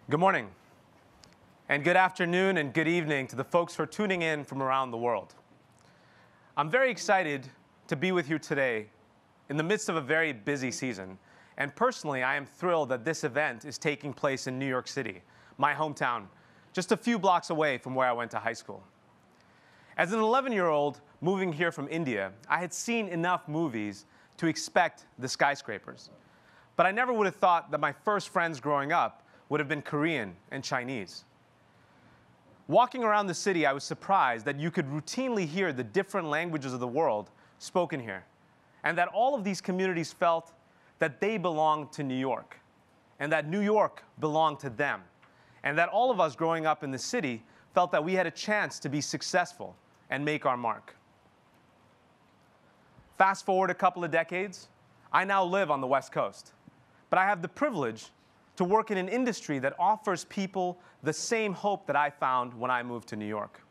Good morning, and good afternoon, and good evening to the folks who are tuning in from around the world. I'm very excited to be with you today in the midst of a very busy season. And personally, I am thrilled that this event is taking place in New York City, my hometown, just a few blocks away from where I went to high school. As an 11-year-old moving here from India, I had seen enough movies to expect the skyscrapers. But I never would have thought that my first friends growing up would have been Korean and Chinese. Walking around the city, I was surprised that you could routinely hear the different languages of the world spoken here, and that all of these communities felt that they belonged to New York, and that New York belonged to them, and that all of us growing up in the city felt that we had a chance to be successful and make our mark. Fast forward a couple of decades, I now live on the West Coast, but I have the privilege to work in an industry that offers people the same hope that I found when I moved to New York.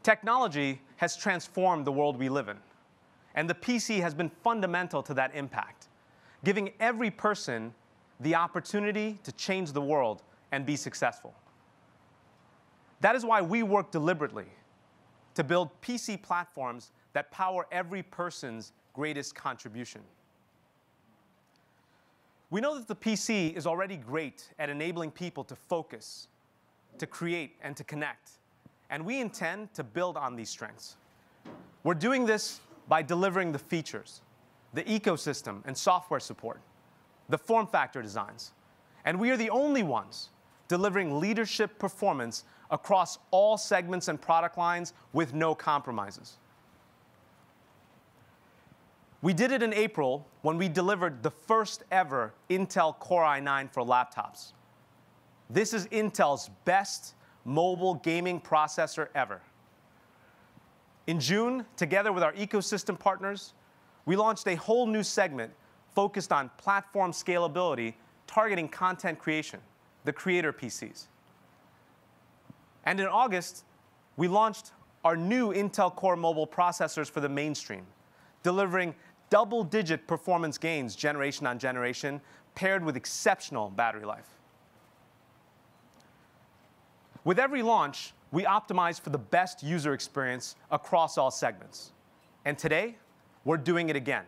Technology has transformed the world we live in, and the PC has been fundamental to that impact, giving every person the opportunity to change the world and be successful. That is why we work deliberately to build PC platforms that power every person's greatest contribution. We know that the PC is already great at enabling people to focus, to create, and to connect. And we intend to build on these strengths. We're doing this by delivering the features, the ecosystem and software support, the form factor designs. And we are the only ones delivering leadership performance across all segments and product lines with no compromises. We did it in April when we delivered the first ever Intel Core i9 for laptops. This is Intel's best mobile gaming processor ever. In June, together with our ecosystem partners, we launched a whole new segment focused on platform scalability, targeting content creation, the creator PCs. And in August, we launched our new Intel Core mobile processors for the mainstream, delivering double-digit performance gains generation on generation, paired with exceptional battery life. With every launch, we optimize for the best user experience across all segments. And today, we're doing it again.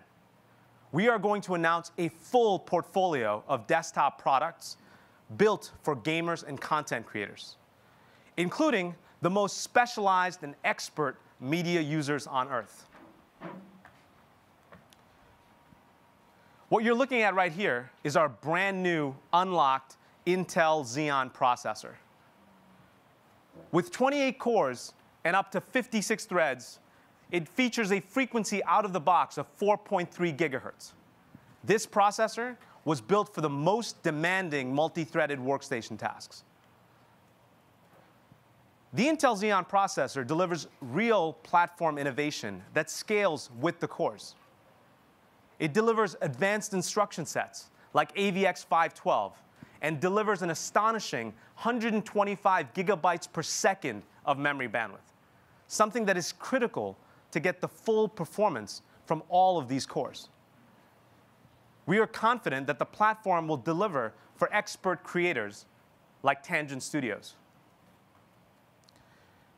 We are going to announce a full portfolio of desktop products built for gamers and content creators, including the most specialized and expert media users on Earth. What you're looking at right here is our brand new, unlocked Intel Xeon processor. With 28 cores and up to 56 threads, it features a frequency out of the box of 4.3 gigahertz. This processor was built for the most demanding multi-threaded workstation tasks. The Intel Xeon processor delivers real platform innovation that scales with the cores. It delivers advanced instruction sets like AVX 512 and delivers an astonishing 125 gigabytes per second of memory bandwidth, something that is critical to get the full performance from all of these cores. We are confident that the platform will deliver for expert creators like Tangent Studios.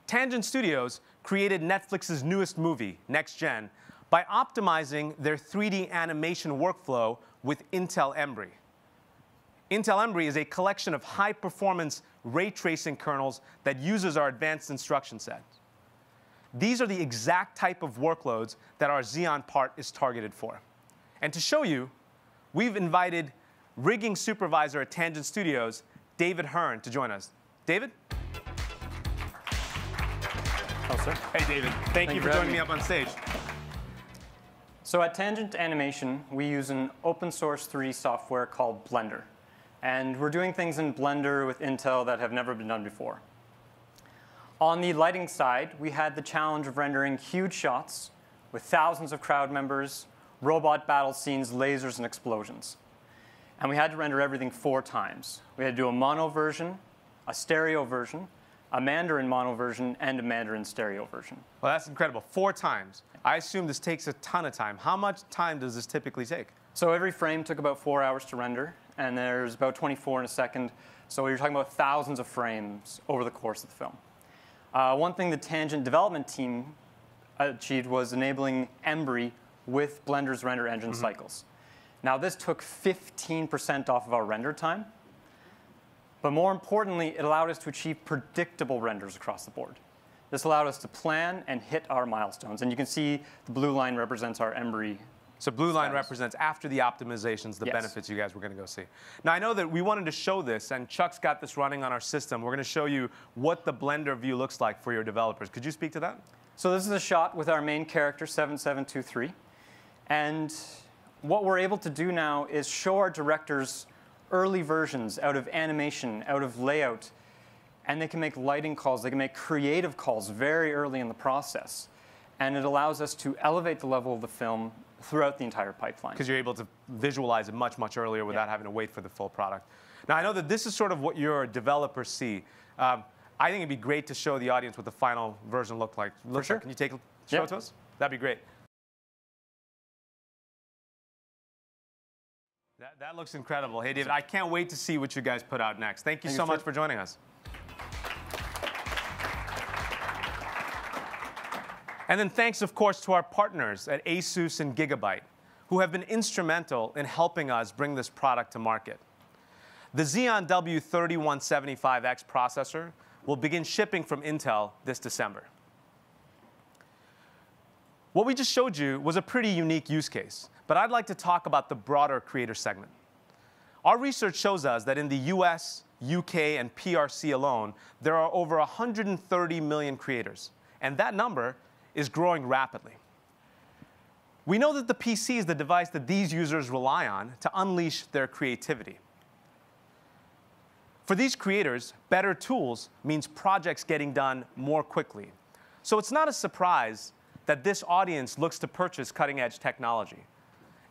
Tangent Studios created Netflix's newest movie, Next Gen, by optimizing their 3D animation workflow with Intel Embry. Intel Embry is a collection of high-performance ray tracing kernels that uses our advanced instruction set. These are the exact type of workloads that our Xeon part is targeted for. And to show you, we've invited rigging supervisor at Tangent Studios, David Hearn, to join us. David? Oh, sir. Hey, David. Thank you for joining me up on stage. So at Tangent Animation, we use an open source 3D software called Blender. And we're doing things in Blender with Intel that have never been done before. On the lighting side, we had the challenge of rendering huge shots with thousands of crowd members, robot battle scenes, lasers, and explosions. And we had to render everything 4 times. We had to do a mono version, a stereo version, a Mandarin mono version, and a Mandarin stereo version. Well, that's incredible. 4 times. I assume this takes a ton of time. How much time does this typically take? So every frame took about 4 hours to render, and there's about 24 in a second. So you're talking about thousands of frames over the course of the film. One thing the Tangent development team achieved was enabling Embry with Blender's render engine cycles. Now, this took 15% off of our render time. But more importantly, it allowed us to achieve predictable renders across the board. This allowed us to plan and hit our milestones. And you can see the blue line represents our Embry. So blue line represents after the optimizations, the benefits you guys were going to go see. Now, I know that we wanted to show this, and Chuck's got this running on our system. We're going to show you what the Blender view looks like for your developers. Could you speak to that? So this is a shot with our main character, 7723. And what we're able to do now is show our directors early versions out of animation, out of layout, and they can make lighting calls, they can make creative calls very early in the process. And it allows us to elevate the level of the film throughout the entire pipeline. Because you're able to visualize it much, much earlier without having to wait for the full product. Now, I know that this is sort of what your developers see. I think it'd be great to show the audience what the final version looked like. For sure. Can you show it to us? That'd be great. That looks incredible. Hey, David, I can't wait to see what you guys put out next. Thank you so much for joining us. And then thanks, of course, to our partners at ASUS and Gigabyte, who have been instrumental in helping us bring this product to market. The Xeon W3175X processor will begin shipping from Intel this December. What we just showed you was a pretty unique use case, but I'd like to talk about the broader creator segment. Our research shows us that in the US, UK, and PRC alone, there are over 130 million creators, and that number is growing rapidly. We know that the PC is the device that these users rely on to unleash their creativity. For these creators, better tools means projects getting done more quickly. So it's not a surprise that this audience looks to purchase cutting-edge technology.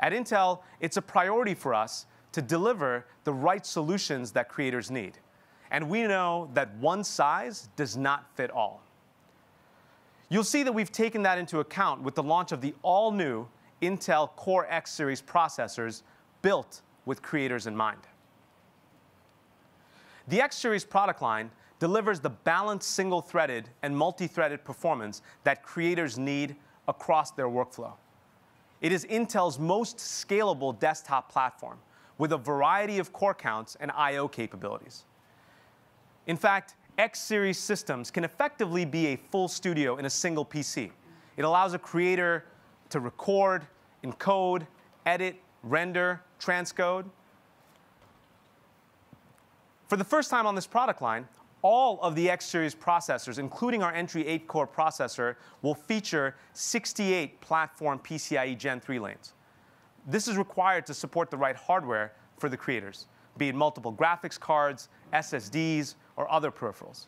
At Intel, it's a priority for us to deliver the right solutions that creators need. And we know that one size does not fit all. You'll see that we've taken that into account with the launch of the all-new Intel Core X series processors built with creators in mind. The X series product line delivers the balanced single-threaded and multi-threaded performance that creators need across their workflow. It is Intel's most scalable desktop platform with a variety of core counts and I/O capabilities. In fact, X series systems can effectively be a full studio in a single PC. It allows a creator to record, encode, edit, render, transcode. For the first time on this product line, all of the X series processors, including our entry 8-core processor, will feature 68 platform PCIe Gen 3 lanes. This is required to support the right hardware for the creators, be it multiple graphics cards, SSDs, or other peripherals.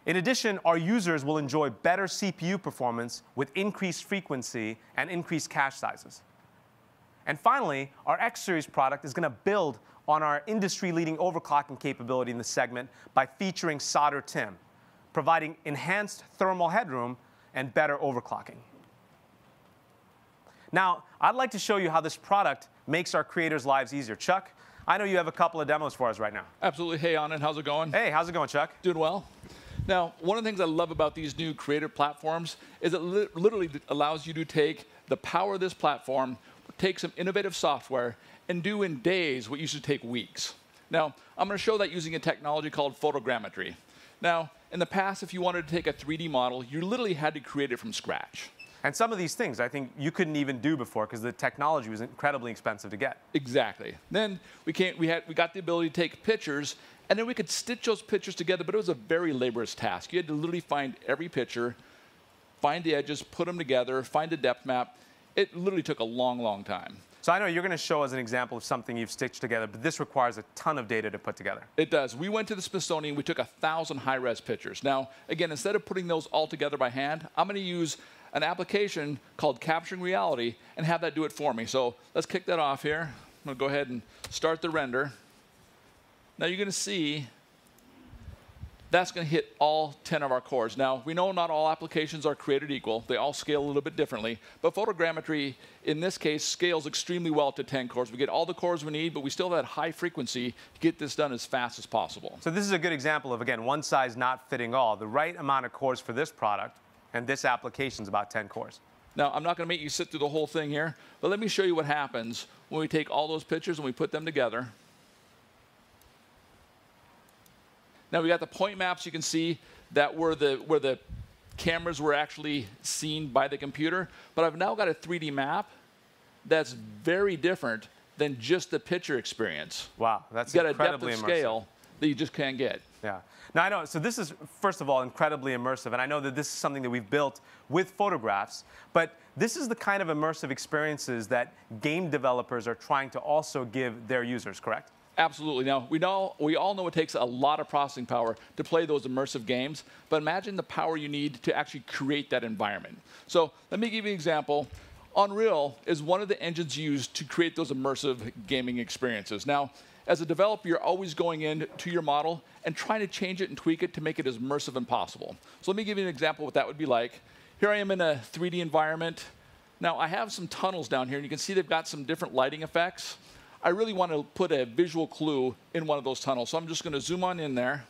In addition, our users will enjoy better CPU performance with increased frequency and increased cache sizes. And finally, our X series product is going to build on our industry-leading overclocking capability in the segment by featuring solder TIM, providing enhanced thermal headroom and better overclocking. Now, I'd like to show you how this product makes our creators' lives easier. Chuck, I know you have a couple of demos for us right now. Absolutely. Hey, Anand, how's it going? Hey, how's it going, Chuck? Doing well. Now, one of the things I love about these new creative platforms is it literally allows you to take the power of this platform, take some innovative software, and do in days what used to take weeks. Now, I'm going to show that using a technology called photogrammetry. Now, in the past, if you wanted to take a 3D model, you literally had to create it from scratch. And some of these things I think you couldn't even do before because the technology was incredibly expensive to get. Exactly. Then we got the ability to take pictures, and then we could stitch those pictures together, but it was a very laborious task. You had to literally find every picture, find the edges, put them together, find a depth map. It literally took a long, long time. So I know you're going to show us an example of something you've stitched together, but this requires a ton of data to put together. It does. We went to the Smithsonian. We took 1,000 high-res pictures. Now, again, instead of putting those all together by hand, I'm going to use an application called Capturing Reality and have that do it for me. So let's kick that off here. I'm going to go ahead and start the render. Now you're going to see that's going to hit all 10 of our cores. Now, we know not all applications are created equal. They all scale a little bit differently. But photogrammetry, in this case, scales extremely well to 10 cores. We get all the cores we need, but we still have that high frequency to get this done as fast as possible. So this is a good example of, again, one size not fitting all. The right amount of cores for this product, and this application is about 10 cores. Now, I'm not going to make you sit through the whole thing here, but let me show you what happens when we take all those pictures and we put them together. Now we got the point maps. You can see that where the cameras were actually seen by the computer. But I've now got a 3D map that's very different than just the picture experience. Wow, that's got incredibly a depth of immersive. scale that you just can't get. Yeah. Now I know, so this is, first of all, incredibly immersive, and I know that this is something that we've built with photographs, but this is the kind of immersive experiences that game developers are trying to also give their users, correct? Absolutely. Now, we all know it takes a lot of processing power to play those immersive games, but imagine the power you need to actually create that environment. So let me give you an example. Unreal is one of the engines used to create those immersive gaming experiences. Now, as a developer, you're always going into your model and trying to change it and tweak it to make it as immersive as possible. So let me give you an example of what that would be like. Here I am in a 3D environment. Now, I have some tunnels down here, and you can see they've got some different lighting effects. I really want to put a visual clue in one of those tunnels, so I'm just going to zoom on in there.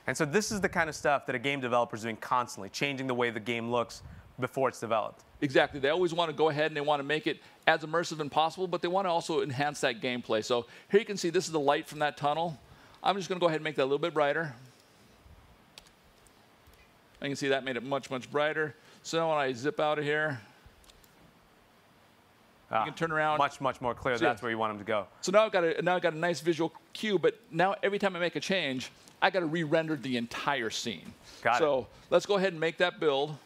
And so this is the kind of stuff that a game developer is doing constantly, changing the way the game looks before it's developed. Exactly. They always want to go ahead and they want to make it as immersive as possible, but they want to also enhance that gameplay. So here you can see this is the light from that tunnel. I'm just going to go ahead and make that a little bit brighter. You can see that made it much, much brighter. So now when I zip out of here, you can turn around. Much, much more clear. So that's where you want them to go. So now I've got a nice visual cue, but now every time I make a change, I got to re-render the entire scene. Got it. So let's go ahead and make that build.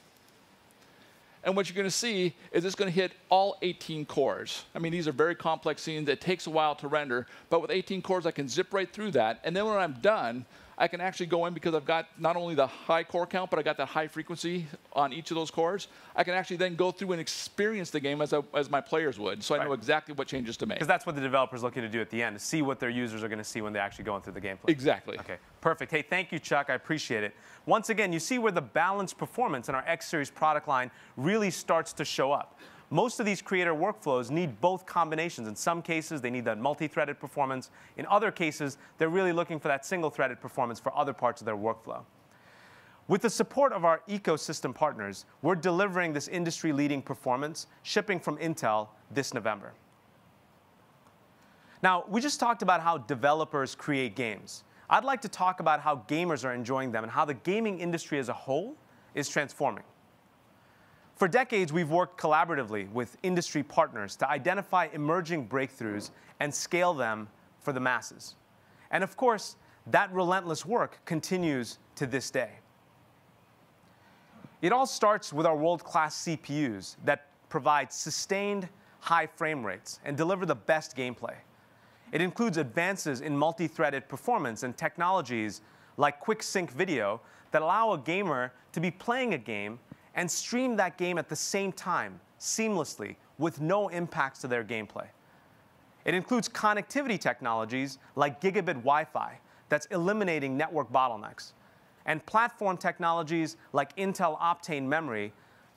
And what you're going to see is it's going to hit all 18 cores. I mean, these are very complex scenes. It takes a while to render, but with 18 cores, I can zip right through that. And then when I'm done, I can actually go in because I've got not only the high core count, but I got that high frequency on each of those cores. I can actually then go through and experience the game as my players would, so I know exactly what changes to make. Because that's what the developer's looking to do at the end, to see what their users are going to see when they're actually going through the gameplay. Exactly. Okay, perfect. Hey, thank you, Chuck. I appreciate it. Once again, you see where the balanced performance in our X Series product line really starts to show up. Most of these creator workflows need both combinations. In some cases, they need that multi-threaded performance. In other cases, they're really looking for that single-threaded performance for other parts of their workflow. With the support of our ecosystem partners, we're delivering this industry-leading performance, shipping from Intel this November. Now, we just talked about how developers create games. I'd like to talk about how gamers are enjoying them and how the gaming industry as a whole is transforming. For decades, we've worked collaboratively with industry partners to identify emerging breakthroughs and scale them for the masses. And of course, that relentless work continues to this day. It all starts with our world-class CPUs that provide sustained high frame rates and deliver the best gameplay. It includes advances in multi-threaded performance and technologies like quick sync video that allow a gamer to be playing a game and stream that game at the same time, seamlessly, with no impacts to their gameplay. It includes connectivity technologies like gigabit Wi-Fi that's eliminating network bottlenecks, and platform technologies like Intel Optane memory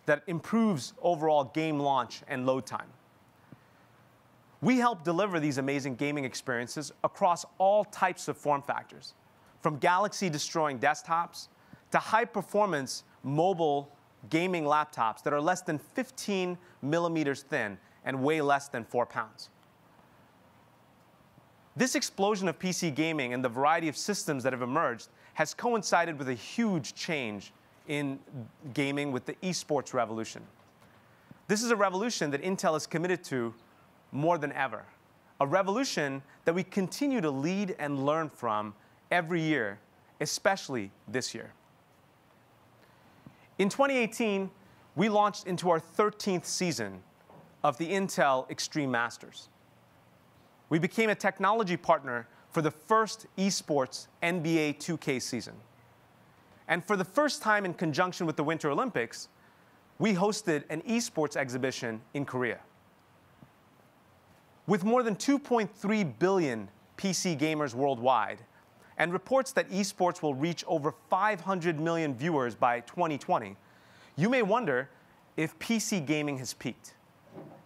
that improves overall game launch and load time. We help deliver these amazing gaming experiences across all types of form factors, from galaxy-destroying desktops to high-performance mobile gaming laptops that are less than 15 millimeters thin and weigh less than 4 pounds. This explosion of PC gaming and the variety of systems that have emerged has coincided with a huge change in gaming with the esports revolution. This is a revolution that Intel is committed to more than ever, a revolution that we continue to lead and learn from every year, especially this year. In 2018, we launched into our 13th season of the Intel Extreme Masters. We became a technology partner for the first esports NBA 2K season. And for the first time in conjunction with the Winter Olympics, we hosted an esports exhibition in Korea. With more than 2.3 billion PC gamers worldwide, and reports that esports will reach over 500 million viewers by 2020, you may wonder if PC gaming has peaked.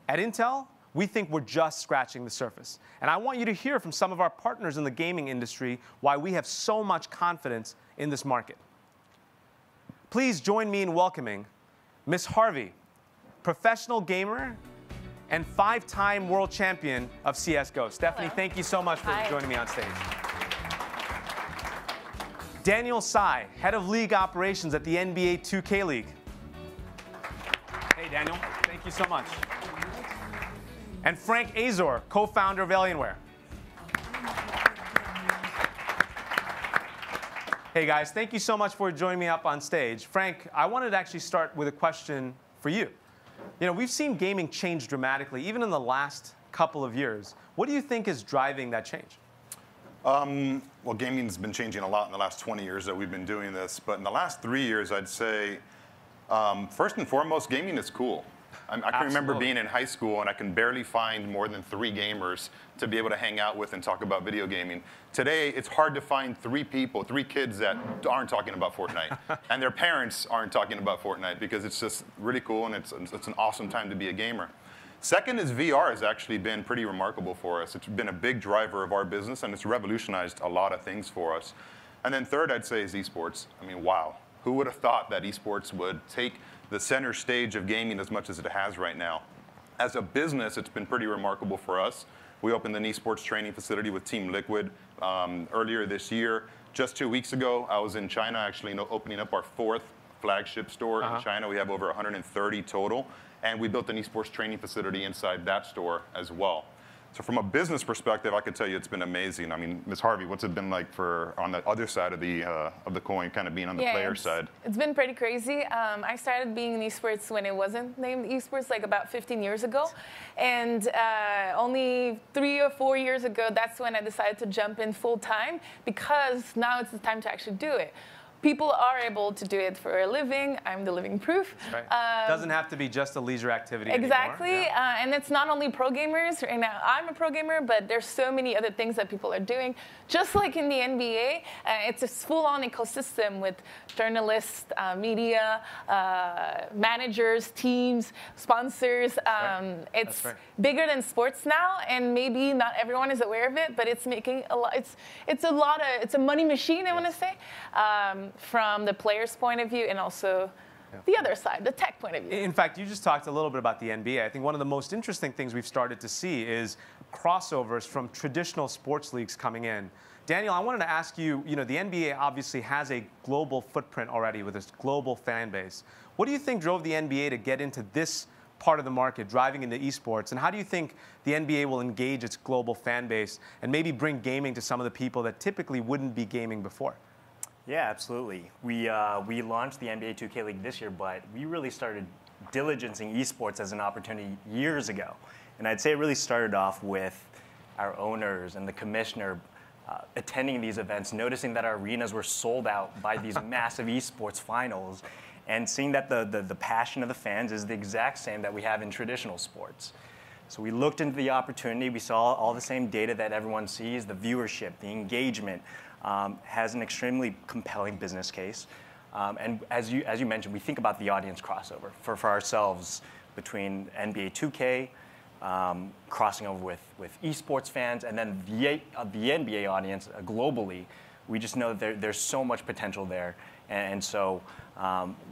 At Intel, we think we're just scratching the surface. And I want you to hear from some of our partners in the gaming industry why we have so much confidence in this market. Please join me in welcoming Ms. Harvey, professional gamer and 5-time world champion of CSGO. Stephanie, Hello. thank you so much for Hi. joining me on stage. Daniel Tsai, head of league operations at the NBA 2K League. Hey, Daniel, thank you so much. And Frank Azor, co-founder of Alienware. Hey guys, thank you so much for joining me up on stage. Frank, I wanted to actually start with a question for you. You know, we've seen gaming change dramatically, even in the last couple of years. What do you think is driving that change? Well, gaming's been changing a lot in the last 20 years that we've been doing this. But in the last 3 years, I'd say, first and foremost, gaming is cool. I can remember being in high school, and I can barely find more than 3 gamers to be able to hang out with and talk about video gaming. Today, it's hard to find 3 kids that aren't talking about Fortnite, and their parents aren't talking about Fortnite, because it's just really cool, and it's an awesome time to be a gamer. Second is VR has actually been pretty remarkable for us. It's been a big driver of our business, and it's revolutionized a lot of things for us. And then third, I'd say, is esports. I mean, wow. Who would have thought that esports would take the center stage of gaming as much as it has right now? As a business, it's been pretty remarkable for us. We opened an esports training facility with Team Liquid earlier this year. Just 2 weeks ago, I was in China, actually opening up our 4th flagship store in China. We have over 130 total. And we built an esports training facility inside that store as well. So from a business perspective, I could tell you it's been amazing. I mean, Ms. Harvey, what's it been like for on the other side of the coin, kind of being on the player side? It's been pretty crazy. I started being in esports when it wasn't named esports, like about 15 years ago. And only 3 or 4 years ago, that's when I decided to jump in full time, because now it's the time to actually do it. People are able to do it for a living. I'm the living proof. Right. Doesn't have to be just a leisure activity Exactly. anymore. Yeah. And it's not only pro gamers. Right now, I'm a pro gamer, but there's so many other things that people are doing. Just like in the NBA, it's a full-on ecosystem with journalists, media, managers, teams, sponsors. It's bigger than sports now, and maybe not everyone is aware of it, but it's making a lot. It's a money machine, I want to say. From the player's point of view, and also the other side, the tech point of view. In fact, you just talked a little bit about the NBA. I think one of the most interesting things we've started to see is crossovers from traditional sports leagues coming in. Daniel, I wanted to ask you, the NBA obviously has a global footprint already with its global fan base. What do you think drove the NBA to get into this part of the market, driving into esports? And how do you think the NBA will engage its global fan base and maybe bring gaming to some of the people that typically wouldn't be gaming before? Yeah, absolutely. We launched the NBA 2K League this year, but we really started diligencing esports as an opportunity years ago. And I'd say it really started off with our owners and the commissioner attending these events, noticing that our arenas were sold out by these massive esports finals, and seeing that the passion of the fans is the exact same that we have in traditional sports. So we looked into the opportunity. We saw all the same data that everyone sees, the viewership, the engagement. Has an extremely compelling business case. And as you mentioned, we think about the audience crossover for ourselves between NBA 2K, crossing over with esports fans, and then the NBA audience globally. We just know that there's so much potential there. And so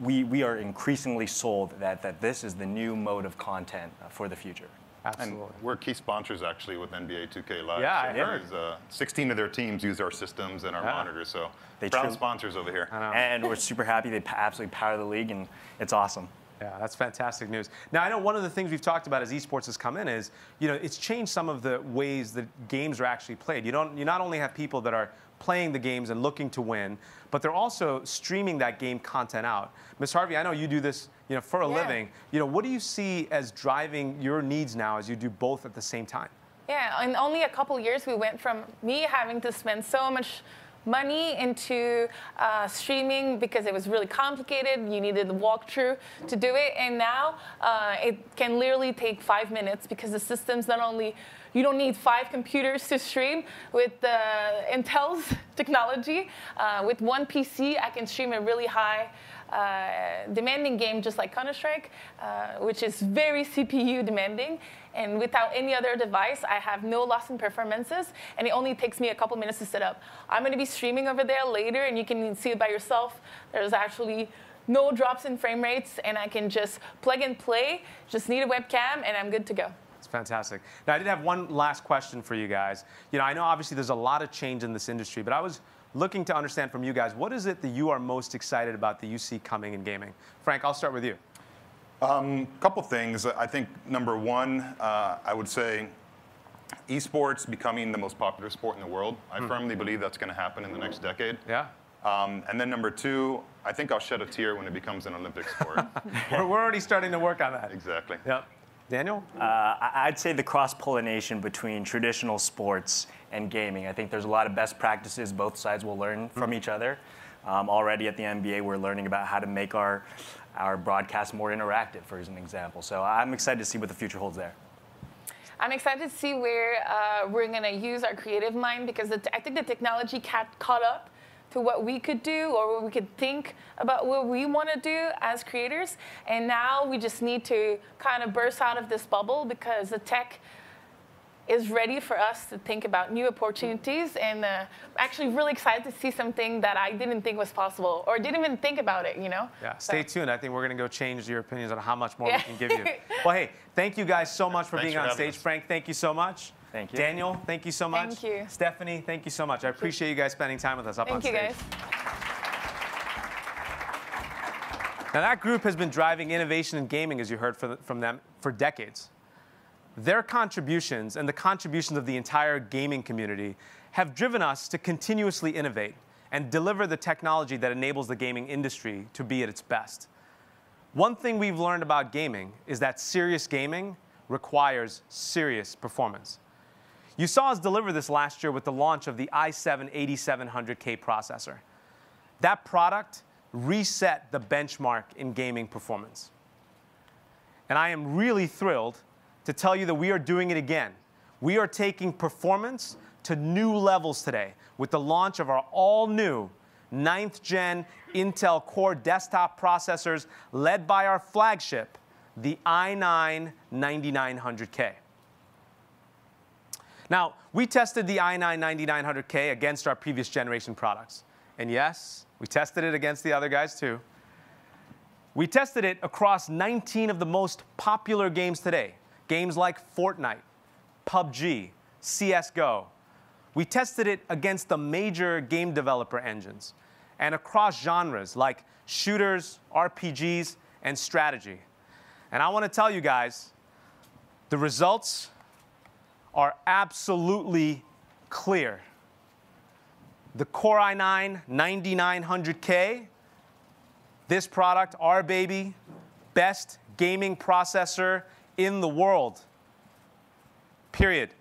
we are increasingly sold that this is the new mode of content for the future. Absolutely. And we're key sponsors, actually, with NBA 2K Live. Yeah, I heard. 16 of their teams use our systems and our monitors, so proud sponsors over here. And we're super happy. They absolutely power the league, and it's awesome. Yeah, that's fantastic news. Now, I know one of the things we've talked about as esports has come in is, it's changed some of the ways that games are actually played. You not only have people that are playing the games and looking to win, but they're also streaming that game content out. Ms. Harvey, I know you do this, for a living. What do you see as driving your needs now as you do both at the same time? Yeah, in only a couple years, we went from me having to spend so much money into streaming because it was really complicated. You needed the walkthrough to do it. And now it can literally take 5 minutes because the systems not only you don't need 5 computers to stream. With Intel's technology, with one PC, I can stream a really high demanding game just like Counter-Strike, which is very CPU demanding. And without any other device, I have no loss in performances, and it only takes me a couple minutes to set up. I'm going to be streaming over there later, and you can see it by yourself. There's actually no drops in frame rates, and I can just plug and play, just need a webcam, and I'm good to go. It's fantastic. Now, I did have one last question for you guys. I know obviously there's a lot of change in this industry, but I was looking to understand from you guys, what is it that you are most excited about that you see coming in gaming? Frank, I'll start with you. Couple things. I think number one, I would say esports becoming the most popular sport in the world. I firmly believe that's going to happen in the next decade. Yeah. And then number two, I think I'll shed a tear when it becomes an Olympic sport. We're already starting to work on that. Exactly. Yep. Daniel? I'd say the cross-pollination between traditional sports and gaming. I think there's a lot of best practices both sides will learn from each other. Already at the NBA, we're learning about how to make our broadcast more interactive, for an example. So I'm excited to see what the future holds there. I'm excited to see where we're going to use our creative mind, because I think the technology caught up to what we could do, or what we could think about what we want to do as creators. And now we just need to kind of burst out of this bubble, because the tech is ready for us to think about new opportunities. And actually really excited to see something that I didn't think was possible, or didn't even think about it, Yeah, stay tuned. I think we're going to go change your opinions on how much more we can give you. Well, hey, thank you guys so much for being on stage. Frank, thank you so much. Thank you. Daniel, thank you so much. Thank you. Stephanie, thank you so much. I appreciate you guys spending time with us up on stage. Thank you, guys. Now, that group has been driving innovation in gaming, as you heard from them, for decades. Their contributions and the contributions of the entire gaming community have driven us to continuously innovate and deliver the technology that enables the gaming industry to be at its best. One thing we've learned about gaming is that serious gaming requires serious performance. You saw us deliver this last year with the launch of the i7-8700K processor. That product reset the benchmark in gaming performance. And I am really thrilled to tell you that we are doing it again. We are taking performance to new levels today with the launch of our all-new 9th Gen Intel Core desktop processors led by our flagship, the i9-9900K. Now, we tested the i9-9900K against our previous generation products. And yes, we tested it against the other guys too. We tested it across 19 of the most popular games today. Games like Fortnite, PUBG, CSGO. We tested it against the major game developer engines and across genres like shooters, RPGs, and strategy. And I want to tell you guys, the results are absolutely clear. The Core i9-9900K, this product, our baby, best gaming processor in the world. Period.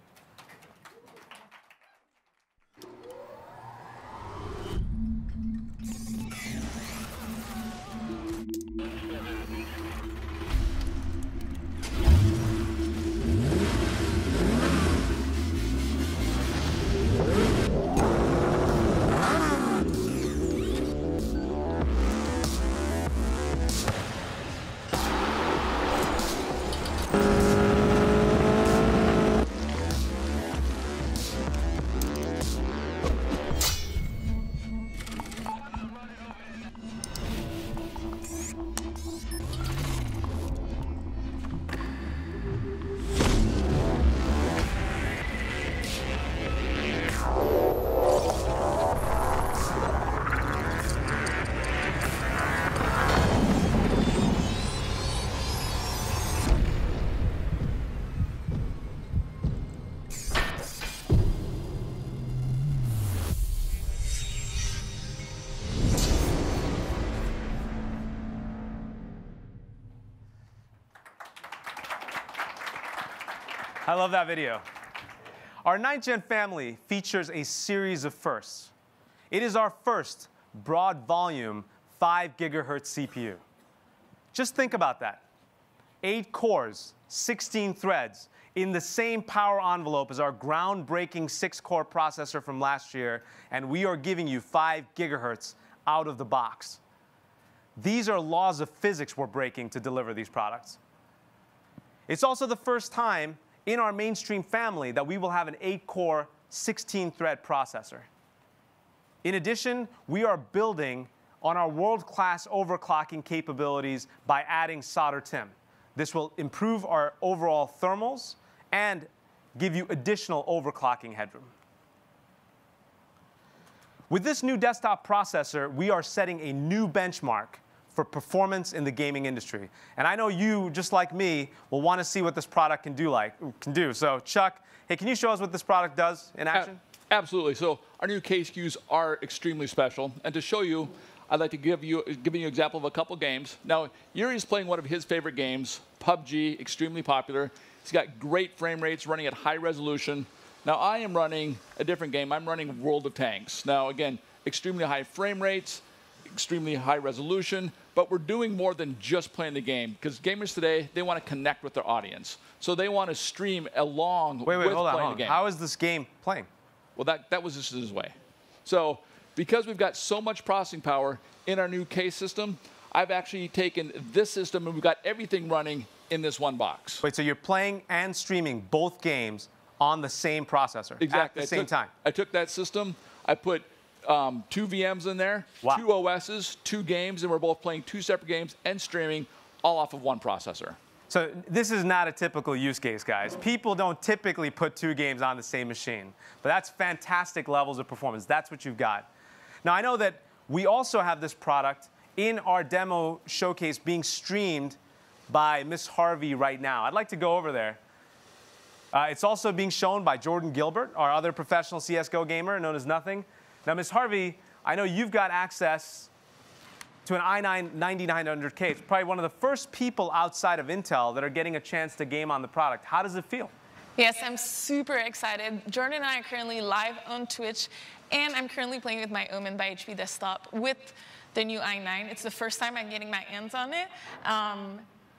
I love that video. Our 9th Gen family features a series of firsts. It is our first broad volume 5 gigahertz CPU. Just think about that. 8 cores, 16 threads in the same power envelope as our groundbreaking 6-core processor from last year, and we are giving you 5 gigahertz out of the box. These are laws of physics we're breaking to deliver these products. It's also the first time in our mainstream family that we will have an 8-core, 16-thread processor. In addition, we are building on our world-class overclocking capabilities by adding solder TIM. This will improve our overall thermals and give you additional overclocking headroom. With this new desktop processor, we are setting a new benchmark for performance in the gaming industry. And I know you, just like me, will want to see what this product can do. So Chuck, hey, can you show us what this product does in action? Absolutely. So our new K SKUs are extremely special. And to show you, I'd like to give you an example of a couple games. Now, Yuri's playing one of his favorite games, PUBG, extremely popular. He's got great frame rates, running at high resolution. Now, I am running a different game. I'm running World of Tanks. Now, again, extremely high frame rates, extremely high resolution, but we're doing more than just playing the game, because gamers today, they want to connect with their audience. So they want to stream along with playing the game. How is this game playing? Well, that was just his way. So because we've got so much processing power in our new K system, I've actually taken this system and we've got everything running in this one box. Wait, so you're playing and streaming both games on the same processor at the same time? I took that system, I put 2 VMs in there, 2 OSs, 2 games, and we're both playing 2 separate games and streaming all off of one processor. So this is not a typical use case, guys. People don't typically put 2 games on the same machine. But that's fantastic levels of performance. That's what you've got. Now, I know that we also have this product in our demo showcase being streamed by Miss Harvey right now. I'd like to go over there. It's also being shown by Jordan Gilbert, our other professional CSGO gamer known as Nothing. Now, Ms. Harvey, I know you've got access to an i9 9900K. It's probably one of the first people outside of Intel that are getting a chance to game on the product. How does it feel? Yes, I'm super excited. Jordan and I are currently live on Twitch, and I'm currently playing with my Omen by HP desktop with the new i9. It's the first time I'm getting my hands on it.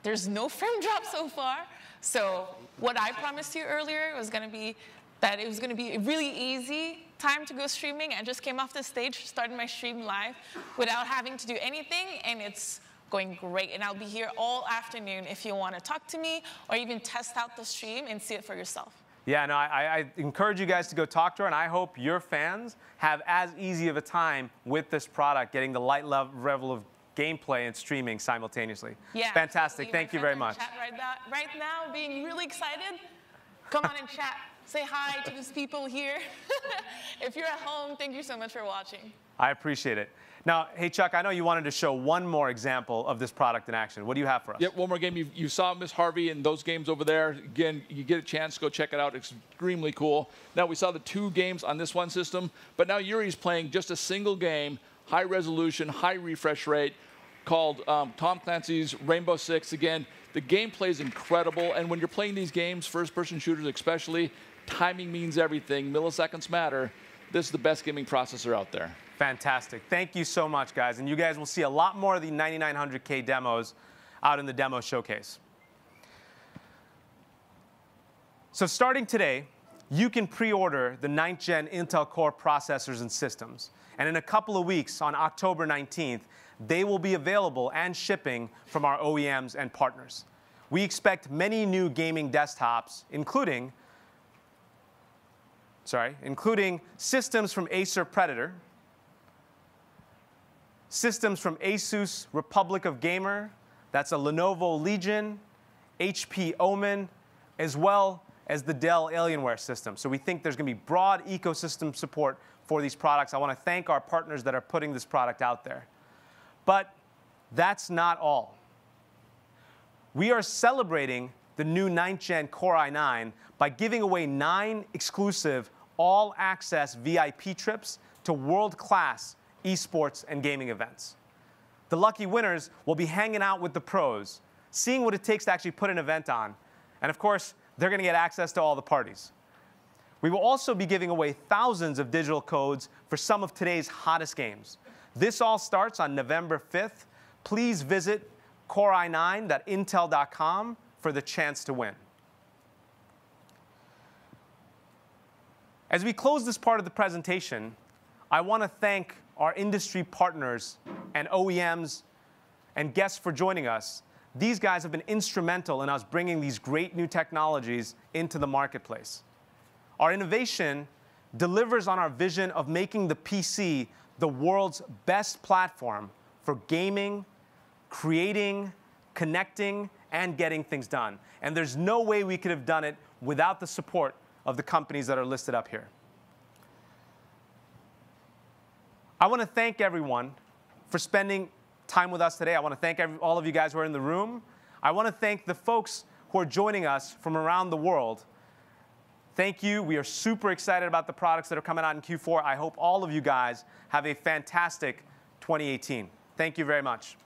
There's no frame drop so far. So what I promised you earlier was going to be that it was going to be a really easy time to go streaming. I just came off the stage, started my stream live without having to do anything, and it's going great. And I'll be here all afternoon if you want to talk to me or even test out the stream and see it for yourself. Yeah, no, I encourage you guys to go talk to her, and I hope your fans have as easy of a time with this product, getting the light level of gameplay and streaming simultaneously. Yeah, fantastic. Thank you very much. Chat right now, being really excited. Come on and chat. Say hi to these people here. If you're at home, thank you so much for watching. I appreciate it. Now, hey, Chuck, I know you wanted to show one more example of this product in action. What do you have for us? Yep, one more game. You saw Miss Harvey in those games over there. Again, you get a chance to go check it out. It's extremely cool. Now, we saw the 2 games on this one system, but now Yuri's playing just a single game, high resolution, high refresh rate, called Tom Clancy's Rainbow Six. Again, the gameplay is incredible, and when you're playing these games, first-person shooters especially, timing means everything. Milliseconds matter. This is the best gaming processor out there. Fantastic. Thank you so much, guys. And you guys will see a lot more of the 9900K demos out in the demo showcase. So starting today, you can pre-order the 9th Gen Intel Core processors and systems. And in a couple of weeks, on October 19th, they will be available and shipping from our OEMs and partners. We expect many new gaming desktops, including systems from Acer Predator, systems from Asus Republic of Gamer, that's a Lenovo Legion, HP Omen, as well as the Dell Alienware system. So we think there's going to be broad ecosystem support for these products. I want to thank our partners that are putting this product out there. But that's not all. We are celebrating the new 9th Gen Core i9 by giving away 9 exclusive all-access VIP trips to world-class esports and gaming events. The lucky winners will be hanging out with the pros, seeing what it takes to actually put an event on. And of course, they're going to get access to all the parties. We will also be giving away thousands of digital codes for some of today's hottest games. This all starts on November 5th. Please visit corei9.intel.com for the chance to win. As we close this part of the presentation, I want to thank our industry partners and OEMs and guests for joining us. These guys have been instrumental in us bringing these great new technologies into the marketplace. Our innovation delivers on our vision of making the PC the world's best platform for gaming, creating, connecting, and getting things done. And there's no way we could have done it without the support of the companies that are listed up here. I want to thank everyone for spending time with us today. I want to thank all of you guys who are in the room. I want to thank the folks who are joining us from around the world. Thank you. We are super excited about the products that are coming out in Q4. I hope all of you guys have a fantastic 2018. Thank you very much.